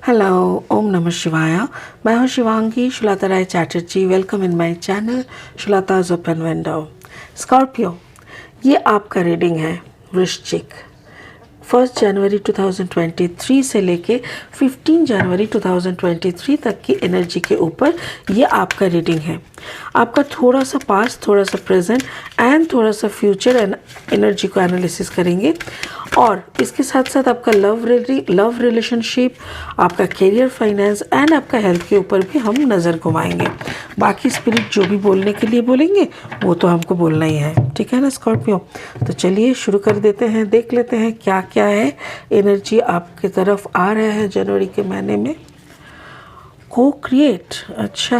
Hello, ओम नमः शिवाय। मैं हूँ Shivangi Shulata Rai Chatterjee. Welcome in my channel Shulata's open window. Scorpio, ये आपका रीडिंग है। वृश्चिक, 1 जनवरी 2023 से लेके 15 जनवरी 2023 तक की एनर्जी के ऊपर ये आपका रीडिंग है। आपका थोड़ा सा पास्ट, थोड़ा सा प्रेजेंट एंड थोड़ा सा फ्यूचर एनर्जी को एनालिसिस करेंगे, और इसके साथ साथ आपका लव रिलेशनशिप, आपका करियर, फाइनेंस एंड आपका हेल्थ के ऊपर भी हम नज़र घुमाएंगे। बाकी स्पिरिट जो भी बोलने के लिए बोलेंगे वो तो हमको बोलना ही है, ठीक है ना स्कॉर्पियो। तो चलिए शुरू कर देते हैं, देख लेते हैं क्या क्या है एनर्जी आपकी तरफ आ रहा है जनवरी के महीने में। को क्रिएट, अच्छा,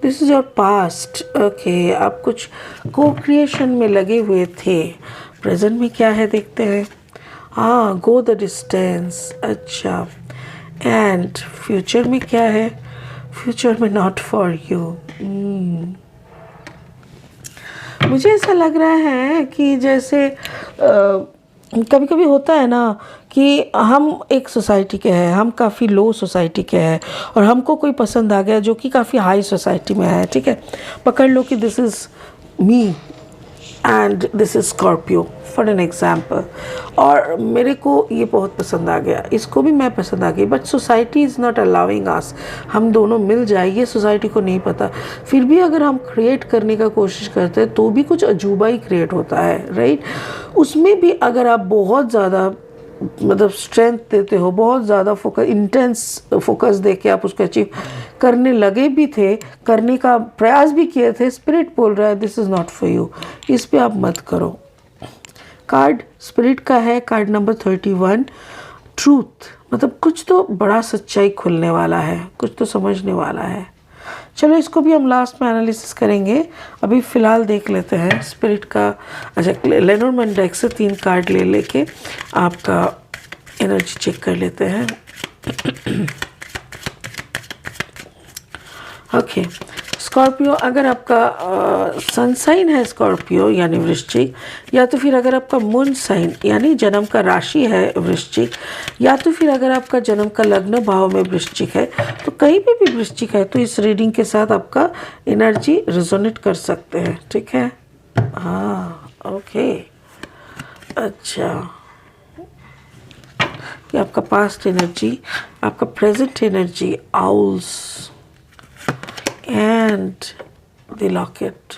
this is your past. Okay, आप कुछ को क्रिएशन में लगे हुए थे। प्रेजेंट में क्या है देखते हैं। हाँ, गो द डिस्टेंस, अच्छा। एंड फ्यूचर में क्या है। फ्यूचर में नॉट फॉर यू। मुझे ऐसा लग रहा है कि जैसे कभी कभी होता है ना कि हम एक सोसाइटी के हैं, हम काफ़ी लो सोसाइटी के हैं और हमको कोई पसंद आ गया जो कि काफ़ी हाई सोसाइटी में है, ठीक है। पकड़ लो कि this is me and this is Scorpio for an example, और मेरे को ये बहुत पसंद आ गया, इसको भी मैं पसंद आ गई, but society is not allowing अस हम दोनों मिल जाए, ये सोसाइटी को नहीं पता। फिर भी अगर हम क्रिएट करने का कोशिश करते हैं तो भी कुछ अजूबा ही क्रिएट होता है, राइट। उसमें भी अगर आप बहुत ज़्यादा मतलब स्ट्रेंथ देते हो, बहुत ज़्यादा फोकस, इंटेंस फोकस दे के आप उसको अचीव करने लगे भी थे, करने का प्रयास भी किए थे, स्पिरिट बोल रहा है this is not for you, इस पे आप मत करो। कार्ड स्पिरिट का है, कार्ड नंबर 31, ट्रूथ, मतलब कुछ तो बड़ा सच्चाई खुलने वाला है, कुछ तो समझने वाला है। चलो इसको भी हम लास्ट में एनालिसिस करेंगे, अभी फ़िलहाल देख लेते हैं स्पिरिट का। अच्छा, लेनोर्मैंड डेक से 3 कार्ड ले लेके आपका एनर्जी चेक कर लेते हैं। ओके स्कॉर्पियो, अगर आपका सन साइन है स्कॉर्पियो यानी वृश्चिक, या तो फिर अगर आपका मून साइन यानी जन्म का राशि है वृश्चिक, या तो फिर अगर आपका जन्म का लग्न भाव में वृश्चिक है, तो कहीं पे भी वृश्चिक है तो इस रीडिंग के साथ आपका एनर्जी रिजोनेट कर सकते हैं, ठीक है। हाँ, ओके, अच्छा, ये आपका पास्ट एनर्जी, आपका present energy, owls and the locket,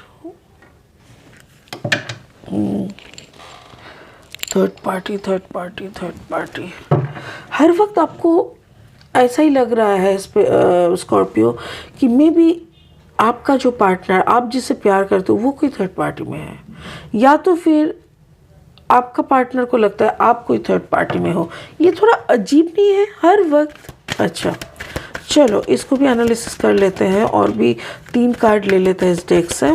third party. हर वक्त आपको ऐसा ही लग रहा है इस पे स्कॉर्पियो कि मे बी आपका जो पार्टनर, आप जिससे प्यार करते हो वो कोई थर्ड पार्टी में है, या तो फिर आपका पार्टनर को लगता है आप कोई थर्ड पार्टी में हो। ये थोड़ा अजीब नहीं है हर वक्त। अच्छा चलो इसको भी एनालिसिस कर लेते हैं और भी 3 कार्ड ले लेते हैं इस डेक से।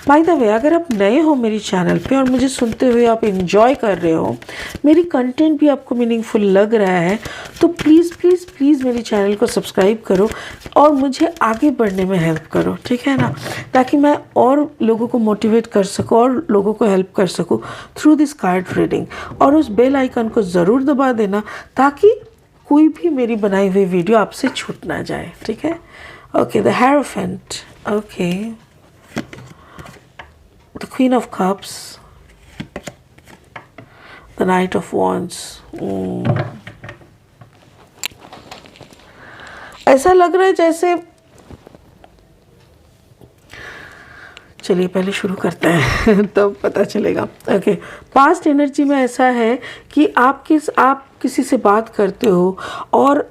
बाय द वे, अगर आप नए हो मेरी चैनल पे और मुझे सुनते हुए आप एंजॉय कर रहे हो, मेरी कंटेंट भी आपको मीनिंगफुल लग रहा है, तो प्लीज़ प्लीज़ प्लीज़ मेरी चैनल को सब्सक्राइब करो और मुझे आगे बढ़ने में हेल्प करो, ठीक है ना, ताकि मैं और लोगों को मोटिवेट कर सकूँ और लोगों को हेल्प कर सकूँ थ्रू दिस कार्ड रीडिंग। और उस बेल आइकन को ज़रूर दबा देना ताकि कोई भी मेरी बनाई हुई वीडियो आपसे छूट ना जाए, ठीक है। Okay, the hierophant, okay, the queen of cups, the night of wands. ऐसा लग रहा है जैसे, चलिए पहले शुरू करते हैं तो पता चलेगा। ओके, पास्ट एनर्जी में ऐसा है कि आप किसी से बात करते हो और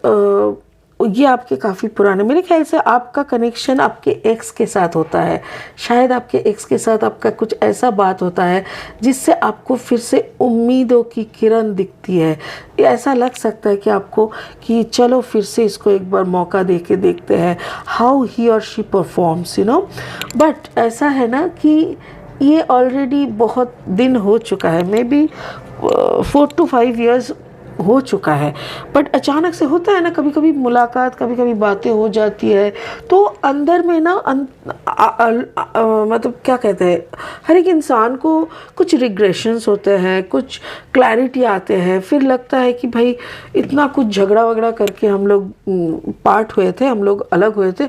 ये आपके काफ़ी पुराने, मेरे ख्याल से आपका कनेक्शन आपके एक्स के साथ होता है, शायद आपके एक्स के साथ आपका कुछ ऐसा बात होता है जिससे आपको फिर से उम्मीदों की किरण दिखती है। ऐसा लग सकता है कि आपको कि चलो फिर से इसको एक बार मौका दे के देखते हैं, हाउ ही और she performs, you know. But ऐसा है ना कि ये ऑलरेडी बहुत दिन हो चुका है, मे बी 4 to 5 years हो चुका है। बट अचानक से होता है ना, कभी कभी मुलाकात, कभी कभी बातें हो जाती है, तो अंदर में ना मतलब क्या कहते हैं, हर एक इंसान को कुछ रिग्रेशंस होते हैं, कुछ क्लैरिटी आते हैं, फिर लगता है कि भाई इतना कुछ झगड़ा वगड़ा करके हम लोग पार्ट हुए थे, हम लोग अलग हुए थे,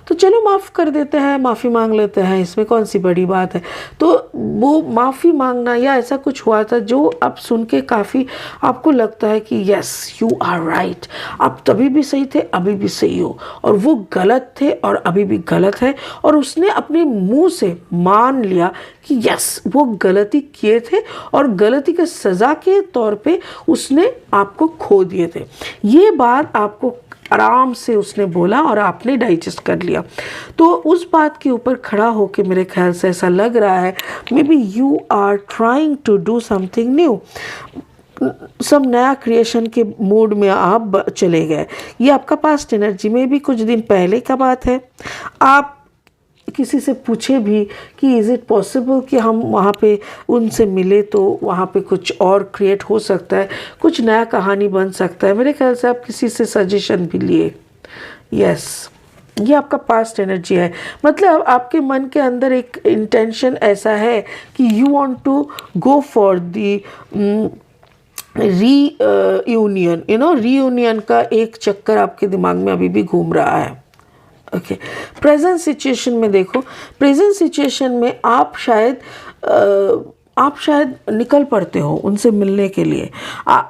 तो चलो माफ़ कर देते हैं, माफ़ी मांग लेते हैं, इसमें कौन सी बड़ी बात है। तो वो माफ़ी मांगना या ऐसा कुछ हुआ था जो अब सुन के काफ़ी आपको लगता है कि यस यू आर राइट, आप तभी भी सही थे, अभी भी सही हो, और वो गलत थे और अभी भी गलत है, और उसने अपने मुंह से मान लिया कि यस वो गलती किए थे और गलती के सज़ा के तौर पे उसने आपको खो दिए थे। ये बात आपको आराम से उसने बोला और आपने डाइजेस्ट कर लिया। तो उस बात के ऊपर खड़ा होके मेरे ख्याल से ऐसा लग रहा है maybe you are trying to do something new, सब नया क्रिएशन के मूड में आप चले गए। ये आपका पास्ट एनर्जी में भी कुछ दिन पहले का बात है। आप किसी से पूछे भी कि इज़ इट पॉसिबल कि हम वहाँ पे उनसे मिले तो वहाँ पे कुछ और क्रिएट हो सकता है, कुछ नया कहानी बन सकता है। मेरे ख्याल से आप किसी से सजेशन भी लिए। यस, ये आपका पास्ट एनर्जी है, मतलब आपके मन के अंदर एक इंटेंशन ऐसा है कि you want to go for the reunion, reunion का एक चक्कर आपके दिमाग में अभी भी घूम रहा है। ओके, प्रेजेंट सिचुएशन में देखो, प्रेजेंट सिचुएशन में आप शायद निकल पड़ते हो उनसे मिलने के लिए।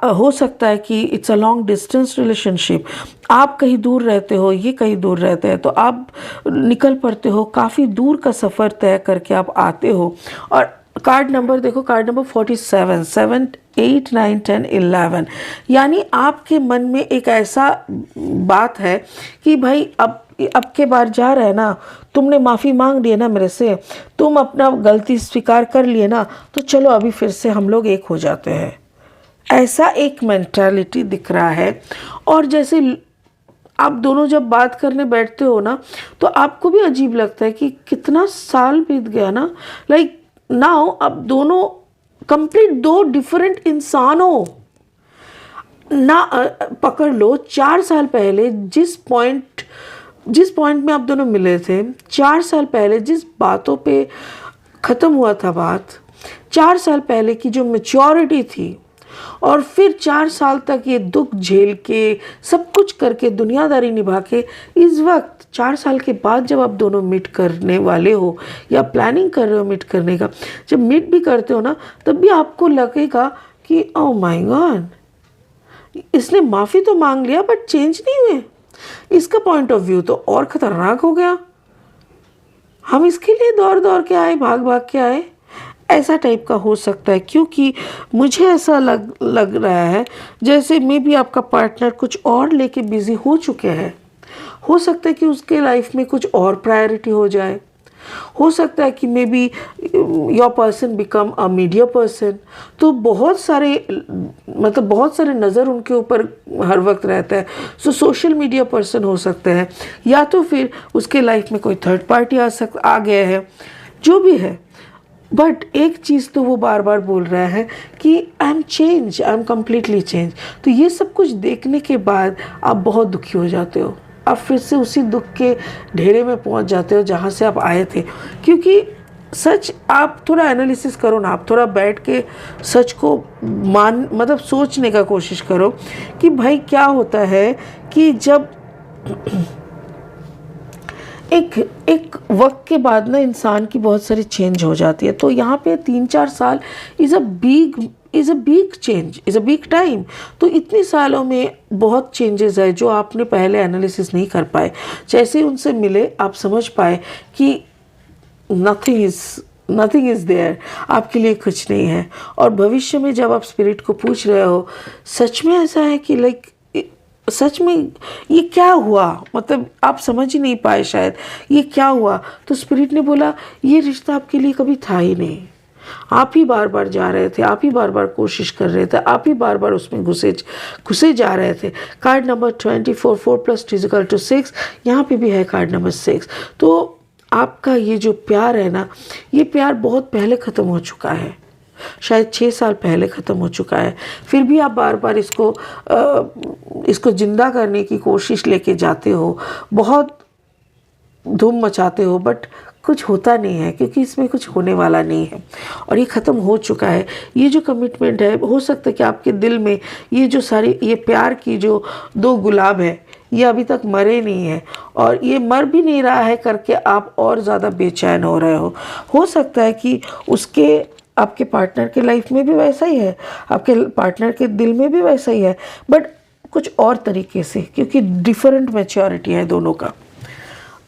हो सकता है कि it's a long distance relationship, आप कहीं दूर रहते हो, ये कहीं दूर रहते हैं, तो आप निकल पड़ते हो, काफ़ी दूर का सफ़र तय करके आप आते हो। और कार्ड नंबर देखो, कार्ड नंबर 47, 7, 8, 9, 10, 11, यानी आपके मन में एक ऐसा बात है कि भाई अब के बार जा रहा है ना, तुमने माफ़ी मांग ली है ना मेरे से, तुम अपना गलती स्वीकार कर लिए ना, तो चलो अभी फिर से हम लोग एक हो जाते हैं। ऐसा एक मेंटालिटी दिख रहा है। और जैसे आप दोनों जब बात करने बैठते हो ना, तो आपको भी अजीब लगता है कि कितना साल बीत गया ना, लाइक नाउ अब दोनों कंप्लीट दो डिफरेंट इंसान हो ना। पकड़ लो 4 साल पहले जिस पॉइंट में आप दोनों मिले थे, 4 साल पहले जिस बातों पे ख़त्म हुआ था बात, 4 साल पहले की जो मैच्योरिटी थी, और फिर 4 साल तक ये दुख झेल के सब कुछ करके दुनियादारी निभा के इस वक्त 4 साल के बाद जब आप दोनों मीट करने वाले हो या प्लानिंग कर रहे हो मीट करने का, जब मीट भी करते हो ना, तब भी आपको लगेगा कि ओह माय गॉड, इसने माफ़ी तो मांग लिया बट चेंज नहीं हुए, इसका पॉइंट ऑफ व्यू तो और ख़तरनाक हो गया, हम इसके लिए दौड़ दौड़ के आए, भाग भाग के आए। ऐसा टाइप का हो सकता है, क्योंकि मुझे ऐसा लग रहा है जैसे मे बी आपका पार्टनर कुछ और लेके बिज़ी हो चुके हैं। हो सकता है कि उसके लाइफ में कुछ और प्रायोरिटी हो जाए, हो सकता है कि may be your person become a media person, तो बहुत सारे नज़र उनके ऊपर हर वक्त रहता है। सोशल मीडिया पर्सन हो सकते हैं, या तो फिर उसके लाइफ में कोई थर्ड पार्टी आ गया है, जो भी है। बट एक चीज़ तो वो बार बार बोल रहा है कि आई एम कम्प्लीटली चेंज। तो ये सब कुछ देखने के बाद आप बहुत दुखी हो जाते हो, आप फिर से उसी दुख के ढेरे में पहुंच जाते हो जहाँ से आप आए थे। क्योंकि सच, आप थोड़ा एनालिसिस करो ना, आप थोड़ा बैठ के सच को मतलब सोचने का कोशिश करो कि भाई क्या होता है कि जब एक वक्त के बाद ना इंसान की बहुत सारी चेंज हो जाती है। तो यहाँ पे 3-4 साल is a big change, is a big time. तो इतने सालों में बहुत चेंजेस है जो आपने पहले एनालिसिस नहीं कर पाए। जैसे उनसे मिले आप समझ पाए कि नथिंग इज़ देयर, आपके लिए कुछ नहीं है। और भविष्य में जब आप स्पिरिट को पूछ रहे हो, सच में ऐसा है कि लाइक सच में ये क्या हुआ, मतलब आप समझ ही नहीं पाए शायद ये क्या हुआ। तो स्पिरिट ने बोला ये रिश्ता आपके लिए कभी था ही नहीं, आप ही बार बार जा रहे थे, आप ही बार बार कोशिश कर रहे थे, आप ही बार बार उसमें घुसे जा रहे थे। कार्ड नंबर 24, 4 + 2 = 6, यहाँ पे भी है कार्ड नंबर 6। तो आपका ये जो प्यार है ना, ये प्यार बहुत पहले ख़त्म हो चुका है। शायद 6 साल पहले ख़त्म हो चुका है, फिर भी आप बार बार इसको ज़िंदा करने की कोशिश लेके जाते हो, बहुत धूम मचाते हो, बट कुछ होता नहीं है क्योंकि इसमें कुछ होने वाला नहीं है और ये ख़त्म हो चुका है। ये जो कमिटमेंट है, हो सकता है कि आपके दिल में ये प्यार की जो 2 गुलाब है ये अभी तक मरे नहीं है और ये मर भी नहीं रहा है करके आप और ज़्यादा बेचैन हो रहे हो सकता है कि आपके पार्टनर के लाइफ में भी वैसा ही है, आपके पार्टनर के दिल में भी वैसा ही है, बट कुछ और तरीके से, क्योंकि डिफरेंट मैच्योरिटी है दोनों का।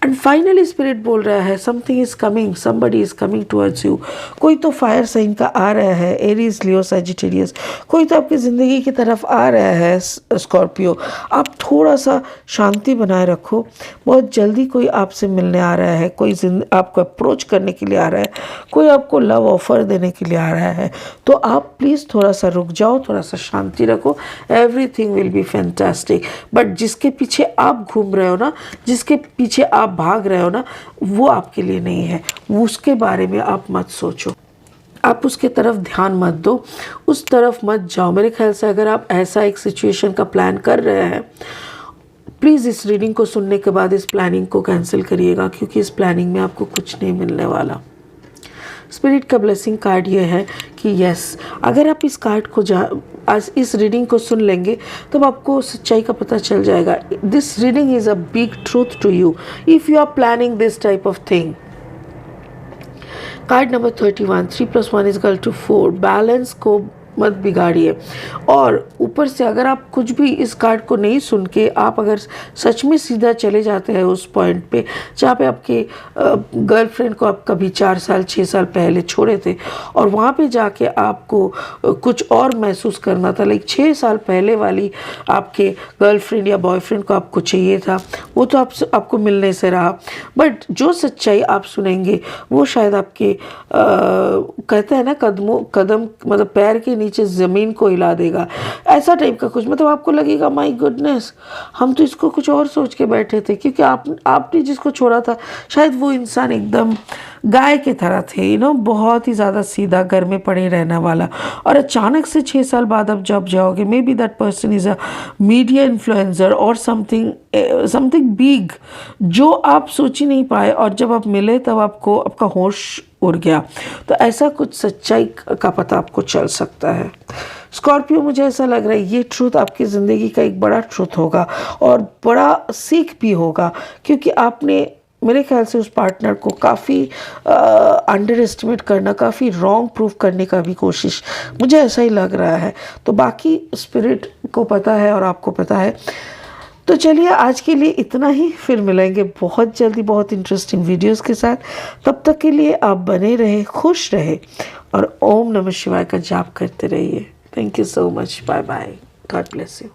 एंड फाइनली स्पिरिट बोल रहा है something is coming, somebody is coming towards you. कोई तो फायर साइन का आ रहा है, एरीज, लियो, सजिटेरियस, कोई तो आपकी ज़िंदगी की तरफ आ रहा है स्कॉर्पियो। आप थोड़ा सा शांति बनाए रखो, बहुत जल्दी कोई आपसे मिलने आ रहा है, कोई आपको अप्रोच करने के लिए आ रहा है, कोई आपको लव ऑफर देने के लिए आ रहा है, तो आप प्लीज़ थोड़ा सा रुक जाओ, थोड़ा सा शांति रखो, everything will be fantastic. But जिसके पीछे आप घूम रहे हो ना, जिसके पीछे आप भाग रहे हो ना, वो आपके लिए नहीं है, उसके बारे में आप मत सोचो, आप उसके तरफ ध्यान मत दो, उस तरफ मत जाओ। मेरे ख्याल से अगर आप ऐसा एक सिचुएशन का प्लान कर रहे हैं, प्लीज़ इस रीडिंग को सुनने के बाद इस प्लानिंग को कैंसिल करिएगा, क्योंकि इस प्लानिंग में आपको कुछ नहीं मिलने वाला। स्पिरिट का ब्लेसिंग कार्ड ये है कि यस, अगर आप इस कार्ड को आज इस रीडिंग को सुन लेंगे तब आपको सच्चाई का पता चल जाएगा। This reading is a big truth to you if you are planning this type of thing. Card number 31, 3 + 1 = 4। Balance को मत बिगाड़िए। और ऊपर से अगर आप कुछ भी इस कार्ड को नहीं सुन के आप अगर सच में सीधा चले जाते हैं उस पॉइंट पे जहाँ पे आपके गर्लफ्रेंड को आप कभी 4 साल 6 साल पहले छोड़े थे और वहाँ पे जाके आपको कुछ और महसूस करना था, लाइक 6 साल पहले वाली आपके गर्लफ्रेंड या बॉयफ्रेंड को आपको चाहिए था, वो तो आपको मिलने से रहा। बट जो सच्चाई आप सुनेंगे वो शायद आपके कहते हैं ना कदम मतलब पैर के नीचे ज़मीन को हिला देगा, ऐसा टाइप का कुछ। मतलब आपको लगेगा माय गुडनेस, हम तो इसको कुछ और सोच के बैठे थे, क्योंकि आपने जिसको छोड़ा था शायद वो इंसान एकदम गाय की तरह थे, बहुत ही ज़्यादा सीधा घर में पड़े रहने वाला, और अचानक से 6 साल बाद आप जब जाओगे, may be that person is a media influencer और समथिंग बिग जो आप सोच ही नहीं पाए, और जब आप मिले तब आपका होश उड़ गया। तो ऐसा कुछ सच्चाई का पता आपको चल सकता है। स्कॉर्पियो, मुझे ऐसा लग रहा है ये ट्रूथ आपकी ज़िंदगी का एक बड़ा ट्रूथ होगा और बड़ा सीख भी होगा, क्योंकि आपने मेरे ख्याल से उस पार्टनर को काफ़ी अंडर एस्टिमेट करना, काफ़ी रॉन्ग प्रूफ करने का भी कोशिश, मुझे ऐसा ही लग रहा है। तो बाकी स्पिरिट को पता है और आपको पता है। तो चलिए आज के लिए इतना ही, फिर मिलेंगे बहुत जल्दी बहुत इंटरेस्टिंग वीडियोस के साथ। तब तक के लिए आप बने रहे, खुश रहे और ओम नमः शिवाय का जाप करते रहिए। Thank you so much, bye bye, God bless you.